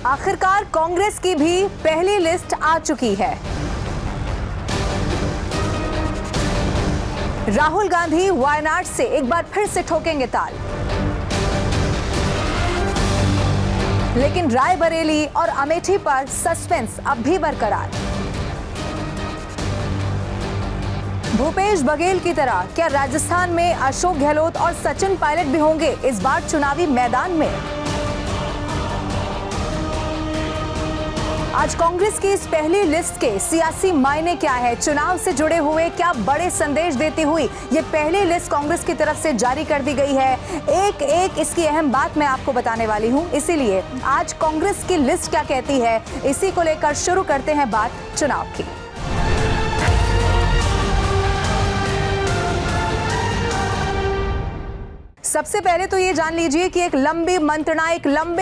आखिरकार कांग्रेस की भी पहली लिस्ट आ चुकी है। राहुल गांधी वायनाड से एक बार फिर से ठोकेंगे ताल, लेकिन रायबरेली और अमेठी पर सस्पेंस अब भी बरकरार। भूपेश बघेल की तरह क्या राजस्थान में अशोक गहलोत और सचिन पायलट भी होंगे इस बार चुनावी मैदान में? आज कांग्रेस की इस पहली लिस्ट के सियासी मायने क्या है, चुनाव से जुड़े हुए क्या बड़े संदेश देती हुई ये पहली लिस्ट कांग्रेस की तरफ से जारी कर दी गई है, एक एक इसकी अहम बात मैं आपको बताने वाली हूं। इसीलिए आज कांग्रेस की लिस्ट क्या कहती है, इसी को लेकर शुरू करते हैं बात चुनाव की। सबसे पहले तो ये जान लीजिए कि एक लंबे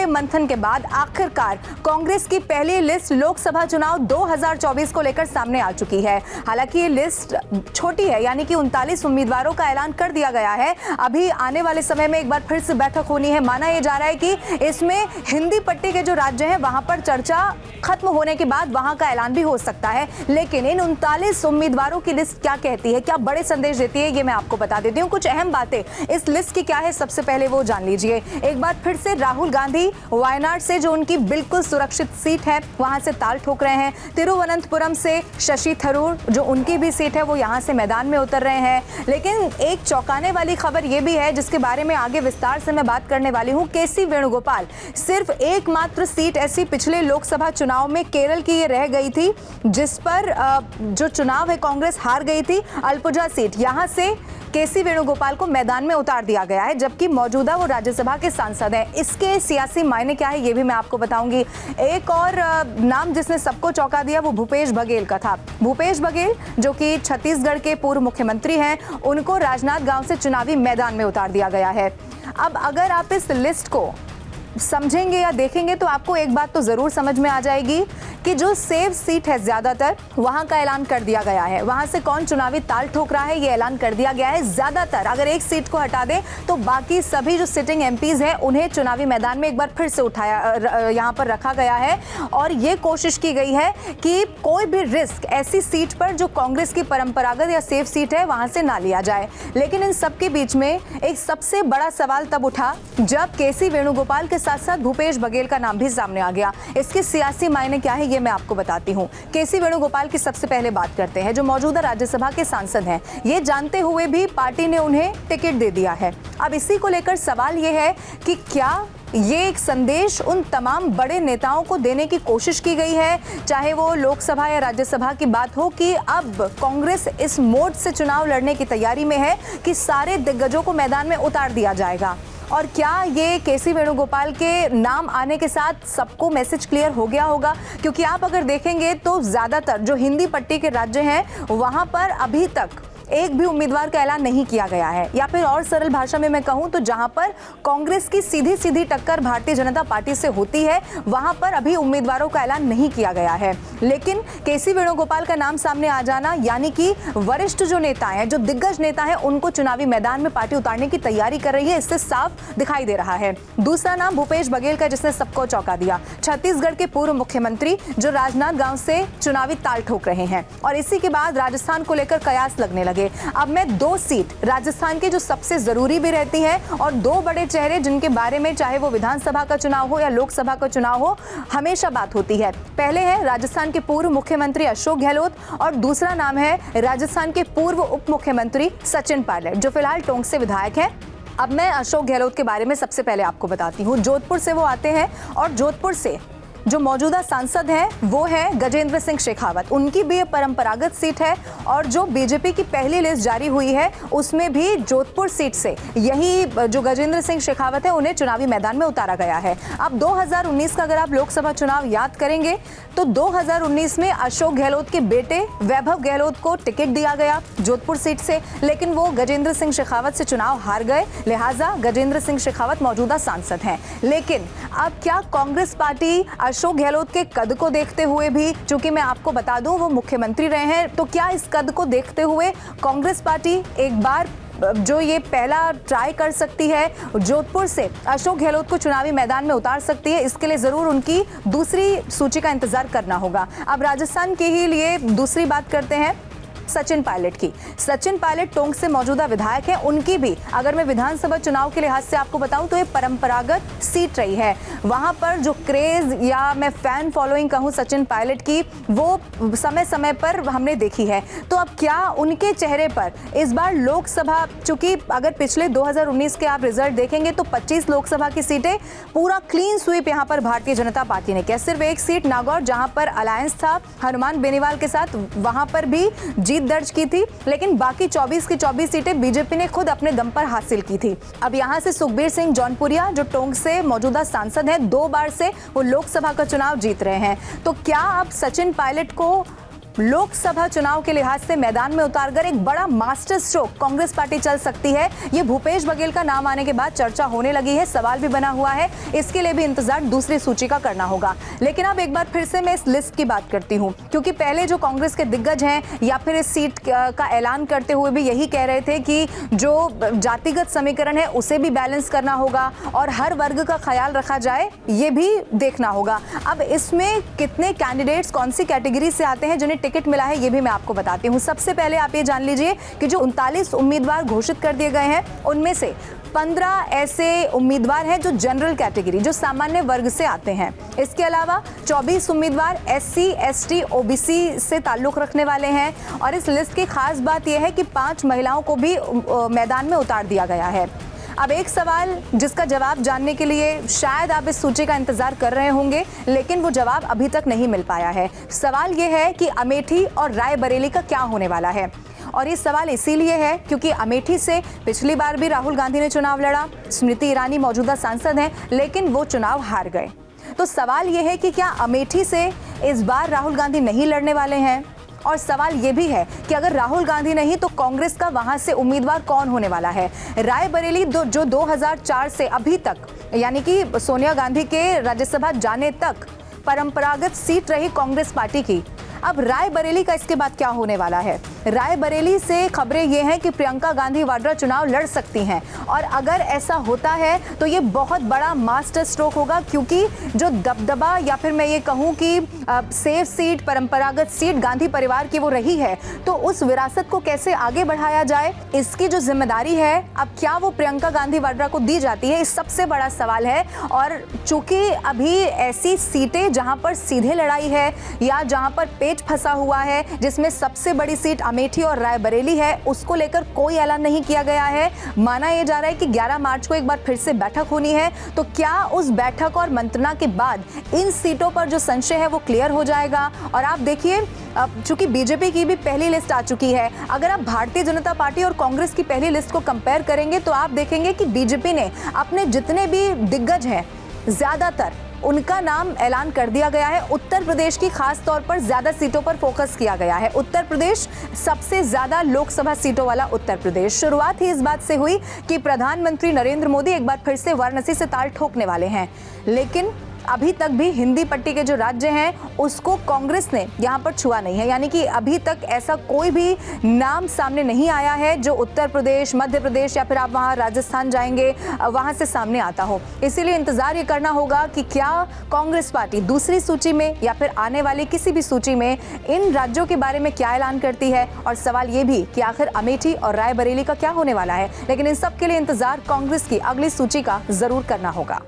मंथन के बाद आखिरकार कांग्रेस की पहली लिस्ट लोकसभा चुनाव 2024 को लेकर सामने आ चुकी है। हालांकि ये लिस्ट छोटी है, यानी कि 39 उम्मीदवारों का ऐलान कर दिया गया है। अभी आने वाले समय में एक बार फिर से बैठक होनी है। माना यह जा रहा है कि इसमें हिंदी पट्टी के जो राज्य हैं वहां पर चर्चा खत्म होने के बाद वहां का ऐलान भी हो सकता है। लेकिन इन 39 उम्मीदवारों की लिस्ट क्या कहती है, क्या बड़े संदेश देती है, ये मैं आपको बता देती हूँ। कुछ अहम बातें इस लिस्ट की क्या है, सबसे पहले वो जान लीजिए। एक बार फिर से राहुल गांधी वायनाड से, जो उनकी बिल्कुल सुरक्षित सीट है, वहां से ताल ठोक रहे हैं। तिरुवनंतपुरम से शशि थरूर, जो उनकी भी सीट है, वो यहां से मैदान में उतर रहे हैं। लेकिन एक चौंकाने वाली खबर ये भी है, जिसके बारे में आगे विस्तार से मैं बात करने वाली हूं। केसी वेणुगोपाल, सिर्फ एकमात्र सीट ऐसी पिछले लोकसभा चुनाव में केरल की ये रह गई थी जिस पर जो चुनाव है कांग्रेस हार गई थी, अल्पुजा सीट। यहां से केसी वेणुगोपाल को मैदान में उतार दिया गया है, जबकि मौजूदा वो राज्यसभा के सांसद हैं। इसके सियासी मायने क्या है ये भी मैं आपको बताऊंगी। एक और नाम जिसने सबको चौंका दिया वो भूपेश बघेल का था। भूपेश बघेल, जो कि छत्तीसगढ़ के पूर्व मुख्यमंत्री हैं, उनको राजनांदगांव से चुनावी मैदान में उतार दिया गया है। अब अगर आप इस लिस्ट को समझेंगे या देखेंगे तो आपको एक बात तो जरूर समझ में आ जाएगी कि जो सेव सीट है ज्यादातर वहां का ऐलान कर दिया गया है। वहां से कौन चुनावी ताल ठोक रहा है ये ऐलान कर दिया गया है। ज्यादातर, अगर एक सीट को हटा दें तो बाकी सभी जो सिटिंग एमपीज हैं उन्हें चुनावी मैदान में एक बार फिर से यहां पर रखा गया है। और ये कोशिश की गई है कि कोई भी रिस्क ऐसी सीट पर जो कांग्रेस की परंपरागत या सेफ सीट है वहां से ना लिया जाए। लेकिन इन सबके बीच में एक सबसे बड़ा सवाल तब उठा जब केसी वेणुगोपाल के साथ साथ भूपेश बघेल का नाम भी सामने आ गया। इसके सियासी मायने क्या है ये मैं आपको बताती हूँ। केसी वेणुगोपाल की सबसे पहले बात करते हैं, जो मौजूदा राज्यसभा के सांसद हैं। ये जानते हुए भी पार्टी ने उन्हें टिकट दे दिया है। अब इसी को लेकर सवाल ये है कि क्या ये एक संदेश उन तमाम बड़े नेताओं को देने की कोशिश की गई है, चाहे वो लोकसभा या राज्यसभा की बात हो, कि अब कांग्रेस इस मोड से चुनाव लड़ने की तैयारी में है कि सारे दिग्गजों को मैदान में उतार दिया जाएगा। और क्या ये केसी वेणुगोपाल के नाम आने के साथ सबको मैसेज क्लियर हो गया होगा? क्योंकि आप अगर देखेंगे तो ज़्यादातर जो हिंदी पट्टी के राज्य हैं वहाँ पर अभी तक एक भी उम्मीदवार का ऐलान नहीं किया गया है। या फिर और सरल भाषा में मैं कहूं तो जहां पर कांग्रेस की सीधी सीधी टक्कर भारतीय जनता पार्टी से होती है वहां पर अभी उम्मीदवारों का ऐलान नहीं किया गया है। लेकिन केसी वेणुगोपाल का नाम सामने आ जाना, यानी कि वरिष्ठ जो नेता हैं, जो दिग्गज नेता हैं, उनको चुनावी मैदान में पार्टी उतारने की तैयारी कर रही है, इससे साफ दिखाई दे रहा है। दूसरा नाम भूपेश बघेल का, जिसने सबको चौंका दिया। छत्तीसगढ़ के पूर्व मुख्यमंत्री जो राजनांदगांव से चुनावी ताल ठोक रहे हैं। और इसी के बाद राजस्थान को लेकर कयास लगने लगे। अब मैं 2 सीट राजस्थान की जो सबसे जरूरी भी रहती है और 2 बड़े चेहरे जिनके बारे में चाहे वो विधानसभा का चुनाव हो या लोकसभा का चुनाव हो हमेशा बात होती है। पहले है राजस्थान के पूर्व मुख्यमंत्री अशोक गहलोत और दूसरा नाम है राजस्थान के पूर्व उप मुख्यमंत्री सचिन पायलट, जो फिलहाल टोंक से विधायक हैं। अब मैं अशोक गहलोत के बारे में सबसे पहले आपको बताती हूँ। जोधपुर से वो आते हैं और जोधपुर से जो मौजूदा सांसद हैं वो है गजेंद्र सिंह शेखावत। उनकी भी ये परंपरागत सीट है और जो बीजेपी की पहली लिस्ट जारी हुई है उसमें भी जोधपुर सीट से यही जो गजेंद्र सिंह शेखावत है उन्हें चुनावी मैदान में उतारा गया है। अब 2019 का अगर आप लोकसभा चुनाव याद करेंगे तो 2019 में अशोक गहलोत के बेटे वैभव गहलोत को टिकट दिया गया जोधपुर सीट से, लेकिन वो गजेंद्र सिंह शेखावत से चुनाव हार गए, लिहाजा गजेंद्र सिंह शेखावत मौजूदा सांसद हैं। लेकिन अब क्या कांग्रेस पार्टी अशोक गहलोत के कद को देखते हुए भी, चूंकि मैं आपको बता दूं वो मुख्यमंत्री रहे हैं, तो क्या इस कद को देखते हुए कांग्रेस पार्टी एक बार जो ये पहला ट्राई कर सकती है, जोधपुर से अशोक गहलोत को चुनावी मैदान में उतार सकती है, इसके लिए जरूर उनकी दूसरी सूची का इंतजार करना होगा। अब राजस्थान के ही लिए दूसरी बात करते हैं सचिन पायलट की। सचिन पायलट टोंक से मौजूदा विधायक हैं। उनकी भी अगर मैं विधानसभा चुनाव के लिहाज से आपको बताऊं तो ये परंपरागत सीट रही है। वहां पर जो क्रेज या मैं फैन फॉलोइंग कहूं सचिन पायलट की, वो समय समय पर हमने देखी है। तो अब क्या उनके चेहरे पर इस बार लोकसभा, चूंकि अगर पिछले 2019 के आप रिजल्ट देखेंगे तो 25 लोकसभा की सीटें पूरा क्लीन स्वीप यहां पर भारतीय जनता पार्टी ने किया। सिर्फ एक सीट नागौर जहां पर अलायंस था हनुमान बेनीवाल के साथ, वहां पर भी जीत दर्ज की थी, लेकिन बाकी 24 की 24 सीटें बीजेपी ने खुद अपने दम पर हासिल की थी। अब यहां से सुखबीर सिंह जौनपुरिया जो टोंक से मौजूदा सांसद हैं, 2 बार से वो लोकसभा का चुनाव जीत रहे हैं। तो क्या अब सचिन पायलट को लोकसभा चुनाव के लिहाज से मैदान में उतारकर एक बड़ा मास्टर स्ट्रोक कांग्रेस पार्टी चल सकती है? ये भूपेश बघेल का नाम आने के बाद चर्चा होने लगी है, सवाल भी बना हुआ है। इसके लिए भी इंतजार दूसरी सूची का करना होगा। लेकिन अब एक बार फिर से मैं इस लिस्ट की बात करती हूं, क्योंकि पहले जो कांग्रेस के दिग्गज हैं या फिर इस सीट का ऐलान करते हुए भी यही कह रहे थे कि जो जातिगत समीकरण है उसे भी बैलेंस करना होगा और हर वर्ग का ख्याल रखा जाए, ये भी देखना होगा। अब इसमें कितने कैंडिडेट्स कौन सी कैटेगरी से आते हैं जिन्हें टिकट मिला है, ये भी मैं आपको बताती हूँ। सबसे पहले आप ये जान लीजिए कि जो 39 उम्मीदवार घोषित कर दिए गए हैं, उनमें से 15 ऐसे उम्मीदवार हैं जो जनरल कैटेगरी, जो सामान्य वर्ग से आते हैं। इसके अलावा 24 उम्मीदवार SC, ST, OBC से ताल्लुक रखने वाले हैं। और इस लिस्ट की खास बात यह है कि 5 महिलाओं को भी मैदान में उतार दिया गया है। अब एक सवाल जिसका जवाब जानने के लिए शायद आप इस सूची का इंतजार कर रहे होंगे, लेकिन वो जवाब अभी तक नहीं मिल पाया है। सवाल ये है कि अमेठी और रायबरेली का क्या होने वाला है। और ये सवाल इसीलिए है क्योंकि अमेठी से पिछली बार भी राहुल गांधी ने चुनाव लड़ा, स्मृति ईरानी मौजूदा सांसद हैं, लेकिन वो चुनाव हार गए। तो सवाल ये है कि क्या अमेठी से इस बार राहुल गांधी नहीं लड़ने वाले हैं? और सवाल ये भी है कि अगर राहुल गांधी नहीं तो कांग्रेस का वहां से उम्मीदवार कौन होने वाला है। रायबरेली जो 2004 से अभी तक, यानी कि सोनिया गांधी के राज्यसभा जाने तक परंपरागत सीट रही कांग्रेस पार्टी की, अब रायबरेली का इसके बाद क्या होने वाला है। रायबरेली से खबरें ये हैं कि प्रियंका गांधी वाड्रा चुनाव लड़ सकती हैं, और अगर ऐसा होता है तो ये बहुत बड़ा मास्टर स्ट्रोक होगा, क्योंकि जो दबदबा या फिर मैं ये कहूँ कि सेफ सीट, परंपरागत सीट गांधी परिवार की वो रही है, तो उस विरासत को कैसे आगे बढ़ाया जाए, इसकी जो जिम्मेदारी है अब क्या वो प्रियंका गांधी वाड्रा को दी जाती है, इस सबसे बड़ा सवाल है। और चूंकि अभी ऐसी सीटें जहां पर सीधे लड़ाई है या जहां पर पेच फंसा हुआ है, जिसमें सबसे बड़ी सीट अमेठी और रायबरेली है, उसको लेकर कोई ऐलान नहीं किया गया है। माना यह जा रहा है कि 11 मार्च को एक बार फिर से बैठक होनी है, तो क्या उस बैठक और मंत्रणा के बाद इन सीटों पर जो संशय है वो क्लियर हो जाएगा। और आप देखिए, चूंकि बीजेपी की भी पहली लिस्ट आ चुकी है, अगर आप भारतीय जनता पार्टी और कांग्रेस की पहली लिस्ट को कंपेयर करेंगे तो आप देखेंगे कि बीजेपी ने अपने जितने भी दिग्गज हैं, ज्यादातर उनका नाम ऐलान कर दिया गया है। उत्तर प्रदेश की खास तौर पर ज्यादा सीटों पर फोकस किया गया है। उत्तर प्रदेश सबसे ज्यादा लोकसभा सीटों वाला उत्तर प्रदेश। शुरुआत ही इस बात से हुई कि प्रधानमंत्री नरेंद्र मोदी एक बार फिर से वाराणसी से ताल ठोकने वाले हैं, लेकिन अभी तक भी हिंदी पट्टी के जो राज्य हैं उसको कांग्रेस ने यहाँ पर छुआ नहीं है, यानी कि अभी तक ऐसा कोई भी नाम सामने नहीं आया है जो उत्तर प्रदेश, मध्य प्रदेश या फिर आप वहाँ राजस्थान जाएंगे वहाँ से सामने आता हो। इसीलिए इंतजार ये करना होगा कि क्या कांग्रेस पार्टी दूसरी सूची में या फिर आने वाली किसी भी सूची में इन राज्यों के बारे में क्या ऐलान करती है। और सवाल ये भी कि आखिर अमेठी और रायबरेली का क्या होने वाला है। लेकिन इन सब के लिए इंतजार कांग्रेस की अगली सूची का जरूर करना होगा।